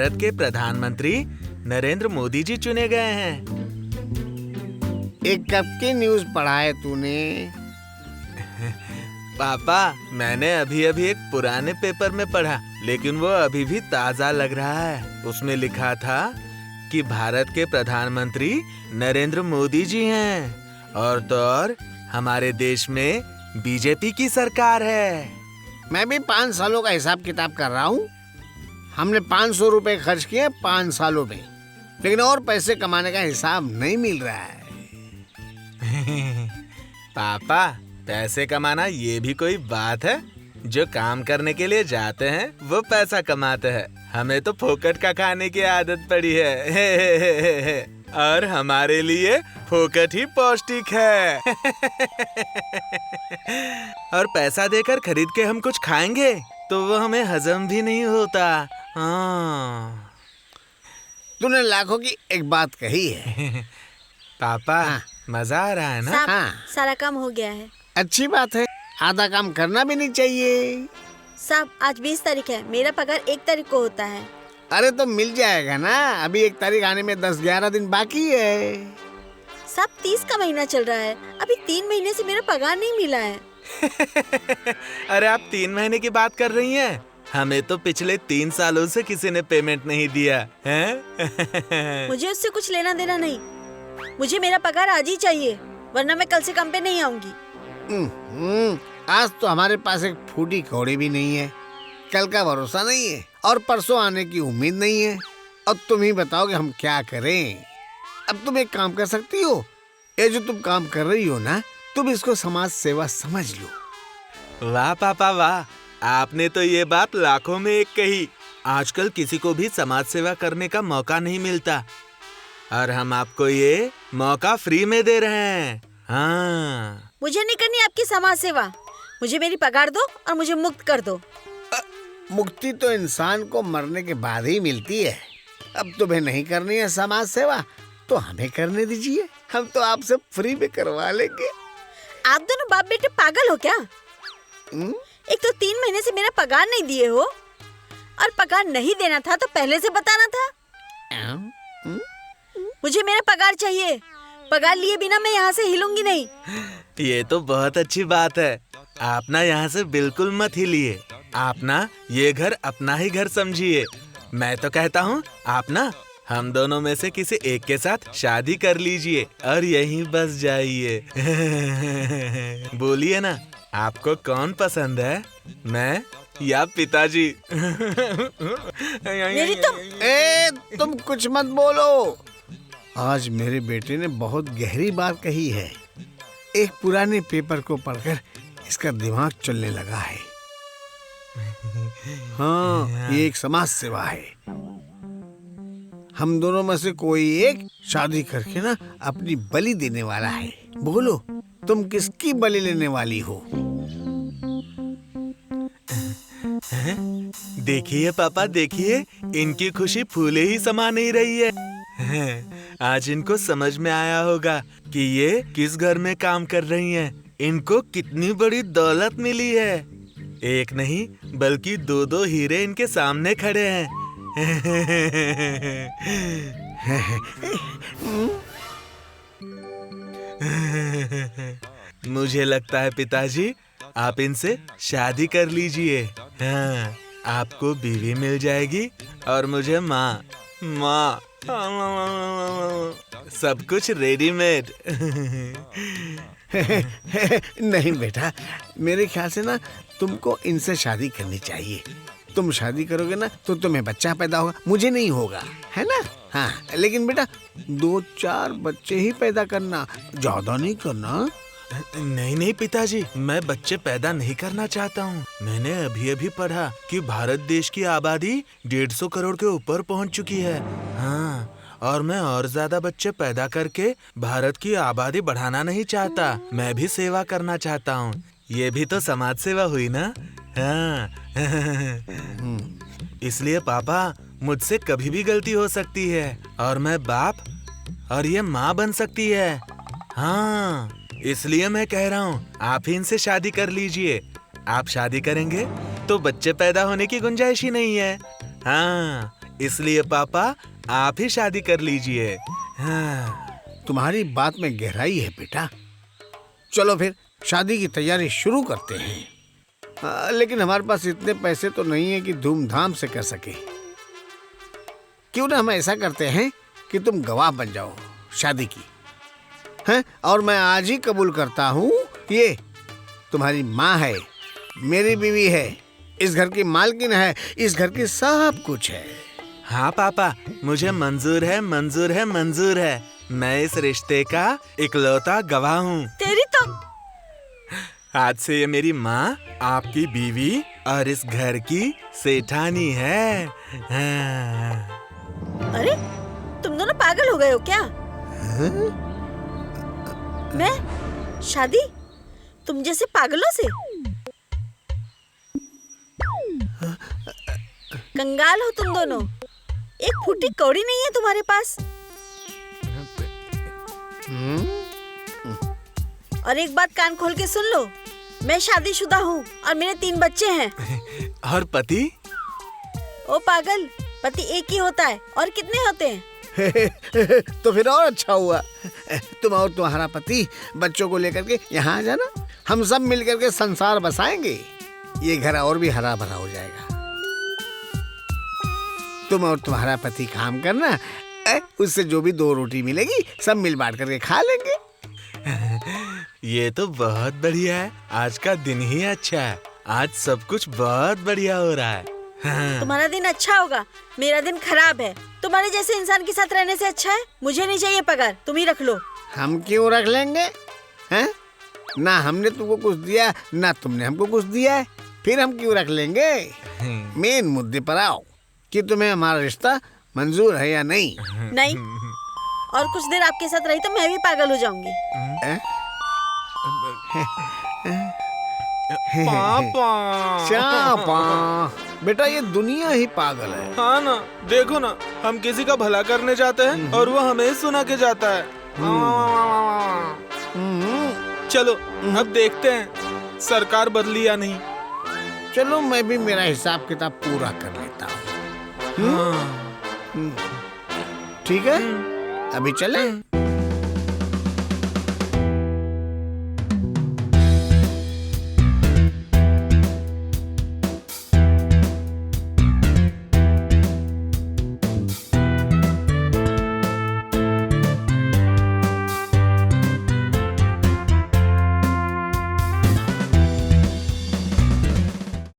भारत के प्रधानमंत्री नरेंद्र मोदी जी चुने गए हैं। एक कब की न्यूज़ पढ़ा है तूने? पापा, मैंने अभी अभी एक पुराने पेपर में पढ़ा, लेकिन वो अभी भी ताजा लग रहा है। उसमें लिखा था कि भारत के प्रधानमंत्री नरेंद्र मोदी जी हैं और तो और हमारे देश में बीजेपी की सरकार है। मैं भी 5 सालों का हिसाब किताब कर रहा हूँ। हमने 500 रुपए खर्च किए 5 सालों में, लेकिन और पैसे कमाने का हिसाब नहीं मिल रहा है। पापा, पैसे कमाना ये भी कोई बात है? जो काम करने के लिए जाते हैं वो पैसा कमाते हैं। हमें तो फोकट का खाने की आदत पड़ी है। और हमारे लिए फोकट ही पौष्टिक है। और पैसा देकर खरीद के हम कुछ खाएंगे तो वो हमें हजम भी नहीं होता। हाँ। तूने लाखों की एक बात कही है। पापा, हाँ। मजा आ रहा है ना? साहब, हाँ। सारा काम हो गया है। अच्छी बात है, आधा काम करना भी नहीं चाहिए। साहब, आज 20 तारीख है, मेरा पगार 1 तारीख को होता है। अरे तो मिल जाएगा ना, अभी 1 तारीख आने में 10-11 दिन बाकी है। साहब, 30 का महीना चल रहा है, अभी 3 महीने से मेरा पगार नहीं मिला है। अरे आप 3 महीने की बात कर रही हैं? हमें तो पिछले 3 सालों से किसी ने पेमेंट नहीं दिया है। मुझे उससे कुछ लेना देना नहीं, मुझे मेरा पगार आज ही चाहिए, वरना मैं कल से काम पे नहीं आऊंगी। आज तो हमारे पास एक फूटी कौड़ी भी नहीं है, कल का भरोसा नहीं है और परसों आने की उम्मीद नहीं है। अब तुम ही बताओ कि हम क्या करें। अब तुम एक काम कर सकती हो, ये जो तुम काम कर रही हो ना, तुम इसको समाज सेवा समझ लो। वाह पापा वाह, आपने तो ये बात लाखों में एक कही। आजकल किसी को भी समाज सेवा करने का मौका नहीं मिलता और हम आपको ये मौका फ्री में दे रहे हैं। हाँ। मुझे नहीं करनी आपकी समाज सेवा, मुझे मेरी पगार दो और मुझे मुक्त कर दो। मुक्ति तो इंसान को मरने के बाद ही मिलती है। अब तुम्हें नहीं करनी है समाज सेवा तो हमें करने दीजिए, हम तो आपसे फ्री में करवा लेंगे। आप दोनों बाप बेटे पागल हो क्या? एक तो 3 महीने से मेरा पगार नहीं दिए हो, और पगार नहीं देना था तो पहले से बताना था। मुझे मेरा पगार चाहिए, पगार लिए बिना मैं यहाँ से हिलूंगी नहीं। ये तो बहुत अच्छी बात है। आप ना यहाँ से बिल्कुल मत हिलिए। आप ना ये घर अपना ही घर समझिए। मैं तो कहता हूँ आप ना हम दोनों में से किसी एक के साथ शादी कर लीजिए और यहीं बस जाइए। बोलिए ना, आपको कौन पसंद है, मैं या पिताजी? मेरी तुम कुछ मत बोलो। आज मेरे बेटे ने बहुत गहरी बात कही है। एक पुराने पेपर को पढ़कर इसका दिमाग चलने लगा है। हाँ, ये एक समाज सेवा है। हम दोनों में से कोई एक शादी करके ना अपनी बलि देने वाला है। बोलो, तुम किसकी बलि लेने वाली हो? देखिए पापा, देखिए, इनकी खुशी फूले ही समा नहीं रही है। आज इनको समझ में आया होगा कि ये किस घर में काम कर रही हैं। इनको कितनी बड़ी दौलत मिली है। एक नहीं बल्कि 2-2 हीरे इनके सामने खड़े हैं। मुझे लगता है पिताजी, आप इनसे शादी कर लीजिए। हाँ, आपको बीवी मिल जाएगी और मुझे माँ। सब कुछ रेडीमेड। नहीं बेटा, मेरे ख्याल से ना तुमको इनसे शादी करनी चाहिए। तुम शादी करोगे ना तो तुम्हें बच्चा पैदा होगा, मुझे नहीं होगा, है ना? हाँ, लेकिन बेटा 2-4 बच्चे ही पैदा करना, ज्यादा नहीं करना। नहीं पिताजी, मैं बच्चे पैदा नहीं करना चाहता हूँ। मैंने अभी अभी पढ़ा कि भारत देश की आबादी 150 करोड़ के ऊपर पहुँच चुकी है। हाँ, और मैं और ज्यादा बच्चे पैदा करके भारत की आबादी बढ़ाना नहीं चाहता। मैं भी सेवा करना चाहता हूँ। ये भी तो समाज सेवा हुई ना? हाँ। इसलिए पापा, मुझसे कभी भी गलती हो सकती है और मैं बाप और ये माँ बन सकती है। हाँ, इसलिए मैं कह रहा हूँ आप ही इनसे शादी कर लीजिए। आप शादी करेंगे तो बच्चे पैदा होने की गुंजाइश ही नहीं है। हाँ, इसलिए पापा आप ही शादी कर लीजिए। हाँ। तुम्हारी बात में गहराई है बेटा। चलो फिर शादी की तैयारी शुरू करते हैं। लेकिन हमारे पास इतने पैसे तो नहीं है कि धूमधाम से कर सके। क्यों ना हम ऐसा करते हैं कि तुम गवाह बन जाओ शादी की, हैं? और मैं आज ही कबूल करता हूँ, ये तुम्हारी माँ है, मेरी बीवी है, इस घर की मालकिन है, इस घर की सब कुछ है। हाँ पापा, मुझे मंजूर है, मंजूर है, मंजूर है। मैं इस रिश्ते का इकलौता गवाह हूँ। तेरी तो आज से ये मेरी माँ, आपकी बीवी और इस घर की सेठानी है। हाँ। अरे तुम दोनों पागल हो गए हो क्या? मैं शादी तुम जैसे पागलों से? कंगाल हो तुम दोनों। एक फूटी कौड़ी नहीं है तुम्हारे पास। और एक बात कान खोल के सुन लो, मैं शादीशुदा हूँ और मेरे 3 बच्चे हैं। और पति? ओ पागल, पति एक ही होता है, और कितने होते हैं? तो फिर और अच्छा हुआ। तुम और तुम्हारा पति बच्चों को लेकर के यहाँ आ जाना, हम सब मिलकर के संसार बसाएंगे। ये घर और भी हरा भरा हो जाएगा। तुम और तुम्हारा पति काम करना, उससे जो भी 2 रोटी मिलेगी सब मिल बांट करके खा लेंगे। ये तो बहुत बढ़िया है। आज का दिन ही अच्छा है। आज सब कुछ बहुत बढ़िया हो रहा है। हाँ। तुम्हारा दिन अच्छा होगा, मेरा दिन खराब है। तुम्हारे जैसे इंसान के साथ रहने से अच्छा है मुझे नहीं चाहिए पगार, तुम ही रख लो। हम क्यों रख लेंगे? हैं? ना हमने तुमको कुछ दिया, ना तुमने हमको कुछ दिया है, फिर हम क्यों रख लेंगे? मेन मुद्दे पर आओ कि तुम्हें हमारा रिश्ता मंजूर है या नहीं? नहीं, और कुछ देर आपके साथ रही तो मैं भी पागल हो जाऊंगी। पापा। शापा, बेटा ये दुनिया ही पागल है। हाँ ना, देखो ना, हम किसी का भला करने जाते हैं और वो हमें ही सुना के जाता है। चलो अब देखते हैं सरकार बदली या नहीं। चलो मैं भी मेरा हिसाब किताब पूरा कर लेता हूँ। ठीक है, अभी चलें?